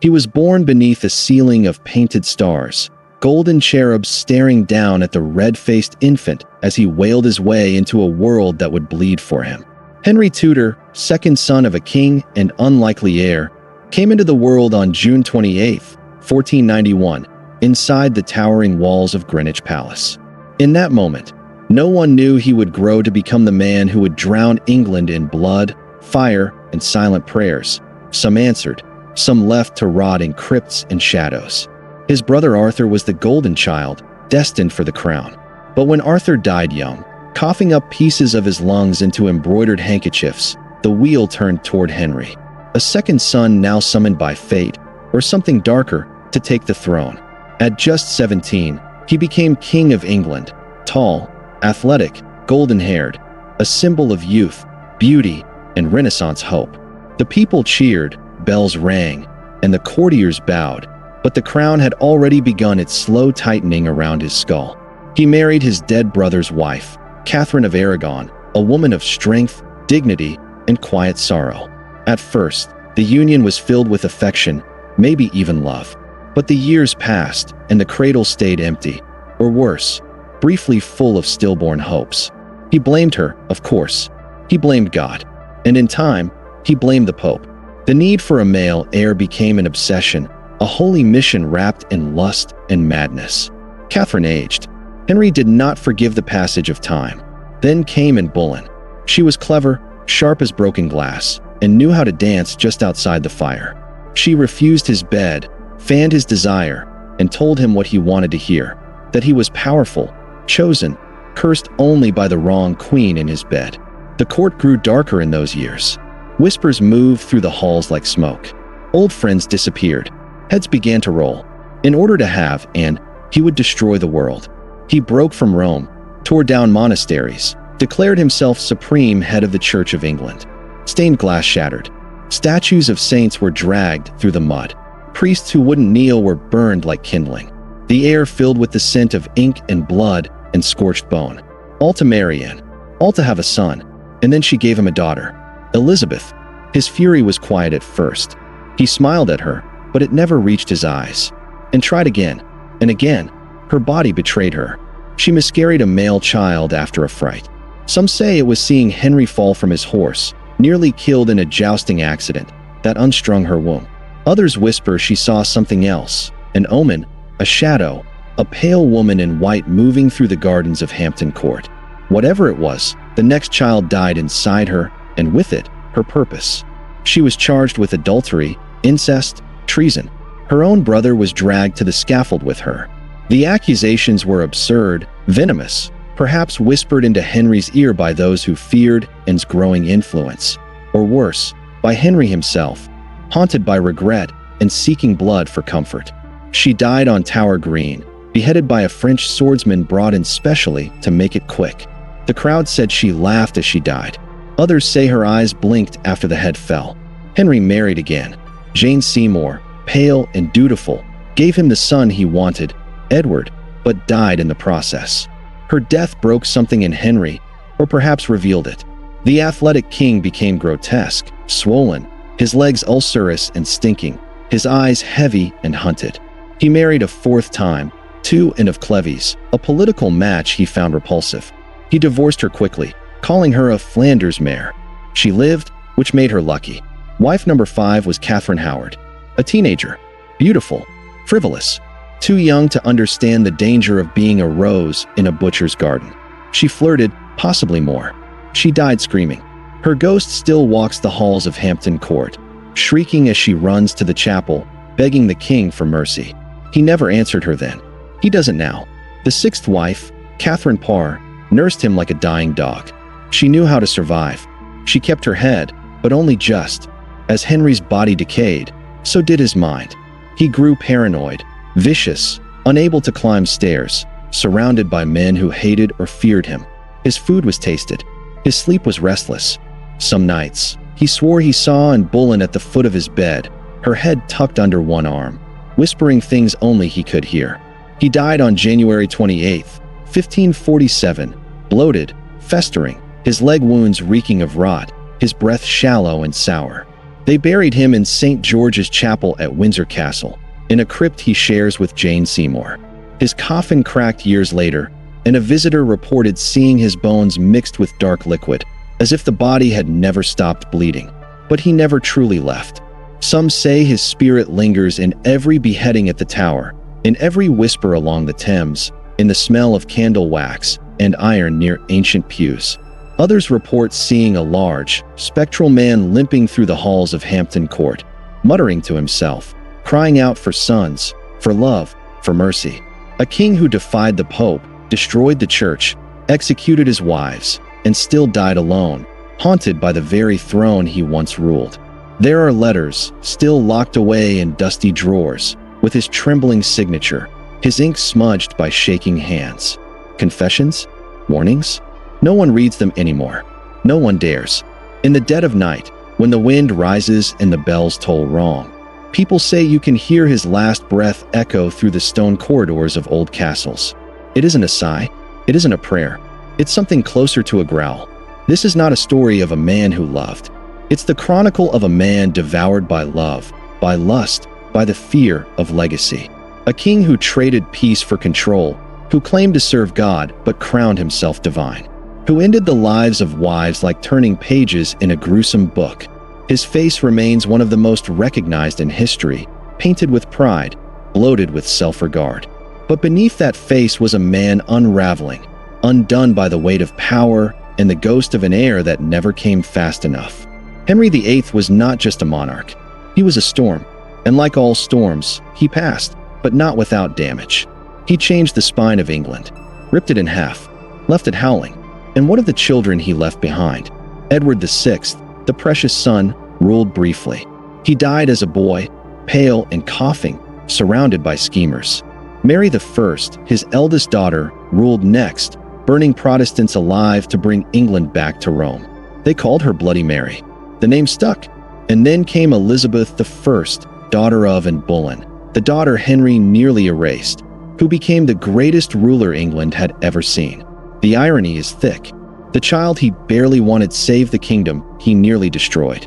He was born beneath a ceiling of painted stars, golden cherubs staring down at the red-faced infant as he wailed his way into a world that would bleed for him. Henry Tudor, second son of a king and unlikely heir, came into the world on June 28, 1491, inside the towering walls of Greenwich Palace. In that moment, no one knew he would grow to become the man who would drown England in blood, fire, and silent prayers. Some answered, some left to rot in crypts and shadows. His brother Arthur was the golden child, destined for the crown. But when Arthur died young, coughing up pieces of his lungs into embroidered handkerchiefs, the wheel turned toward Henry, a second son now summoned by fate, or something darker, to take the throne. At just 17, he became King of England, tall, athletic, golden-haired, a symbol of youth, beauty, and Renaissance hope. The people cheered, bells rang, and the courtiers bowed, but the crown had already begun its slow tightening around his skull. He married his dead brother's wife, Catherine of Aragon, a woman of strength, dignity, and quiet sorrow. At first, the union was filled with affection, maybe even love. But the years passed, and the cradle stayed empty, or worse, briefly full of stillborn hopes. He blamed her, of course. He blamed God. And in time, he blamed the Pope. The need for a male heir became an obsession, a holy mission wrapped in lust and madness. Catherine aged. Henry did not forgive the passage of time. Then came Anne Boleyn. She was clever, sharp as broken glass, and knew how to dance just outside the fire. She refused his bed, fanned his desire, and told him what he wanted to hear, that he was powerful, chosen, cursed only by the wrong queen in his bed. The court grew darker in those years. Whispers moved through the halls like smoke. Old friends disappeared. Heads began to roll. In order to have Anne, he would destroy the world. He broke from Rome, tore down monasteries, declared himself supreme head of the Church of England. Stained glass shattered. Statues of saints were dragged through the mud. Priests who wouldn't kneel were burned like kindling. The air filled with the scent of ink and blood and scorched bone. All to marry Anne, all to have a son, and then she gave him a daughter, Elizabeth. His fury was quiet at first. He smiled at her, but it never reached his eyes. And tried again, and again. Her body betrayed her. She miscarried a male child after a fright. Some say it was seeing Henry fall from his horse, nearly killed in a jousting accident, that unstrung her womb. Others whisper she saw something else, an omen, a shadow, a pale woman in white moving through the gardens of Hampton Court. Whatever it was, the next child died inside her, and with it, her purpose. She was charged with adultery, incest, treason. Her own brother was dragged to the scaffold with her. The accusations were absurd, venomous, perhaps whispered into Henry's ear by those who feared Anne's growing influence, or worse, by Henry himself, haunted by regret and seeking blood for comfort. She died on Tower Green, beheaded by a French swordsman brought in specially to make it quick. The crowd said she laughed as she died. Others say her eyes blinked after the head fell. Henry married again. Jane Seymour, pale and dutiful, gave him the son he wanted, Edward, but died in the process. Her death broke something in Henry, or perhaps revealed it. The athletic king became grotesque, swollen, his legs ulcerous and stinking, his eyes heavy and hunted. He married a fourth time, to Anne of Cleves, a political match he found repulsive. He divorced her quickly, calling her a Flanders mare. She lived, which made her lucky. Wife number 5 was Catherine Howard, a teenager, beautiful, frivolous, too young to understand the danger of being a rose in a butcher's garden. She flirted, possibly more. She died screaming. Her ghost still walks the halls of Hampton Court, shrieking as she runs to the chapel, begging the king for mercy. He never answered her then. He doesn't now. The 6th wife, Catherine Parr, nursed him like a dying dog. She knew how to survive. She kept her head, but only just. As Henry's body decayed, so did his mind. He grew paranoid, vicious, unable to climb stairs, surrounded by men who hated or feared him. His food was tasted. His sleep was restless. Some nights, he swore he saw Anne Boleyn at the foot of his bed, her head tucked under one arm, whispering things only he could hear. He died on January 28, 1547, bloated, festering, his leg wounds reeking of rot, his breath shallow and sour. They buried him in St. George's Chapel at Windsor Castle, in a crypt he shares with Jane Seymour. His coffin cracked years later, and a visitor reported seeing his bones mixed with dark liquid, as if the body had never stopped bleeding. But he never truly left. Some say his spirit lingers in every beheading at the Tower, in every whisper along the Thames, in the smell of candle wax and iron near ancient pews. Others report seeing a large, spectral man limping through the halls of Hampton Court, muttering to himself, crying out for sons, for love, for mercy. A king who defied the Pope, destroyed the church, executed his wives, and still died alone, haunted by the very throne he once ruled. There are letters, still locked away in dusty drawers, with his trembling signature, his ink smudged by shaking hands. Confessions? Warnings? No one reads them anymore. No one dares. In the dead of night, when the wind rises and the bells toll wrong, people say you can hear his last breath echo through the stone corridors of old castles. It isn't a sigh. It isn't a prayer. It's something closer to a growl. This is not a story of a man who loved. It's the chronicle of a man devoured by love, by lust, by the fear of legacy. A king who traded peace for control, who claimed to serve God but crowned himself divine, who ended the lives of wives like turning pages in a gruesome book. His face remains one of the most recognized in history, painted with pride, bloated with self-regard. But beneath that face was a man unraveling, undone by the weight of power and the ghost of an heir that never came fast enough. Henry VIII was not just a monarch. He was a storm, and like all storms, he passed, but not without damage. He changed the spine of England, ripped it in half, left it howling. And what of the children he left behind? Edward VI, the precious son, ruled briefly. He died as a boy, pale and coughing, surrounded by schemers. Mary I, his eldest daughter, ruled next, burning Protestants alive to bring England back to Rome. They called her Bloody Mary. The name stuck. And then came Elizabeth I, daughter of and Boleyn, the daughter Henry nearly erased, who became the greatest ruler England had ever seen. The irony is thick. The child he barely wanted saved the kingdom he nearly destroyed.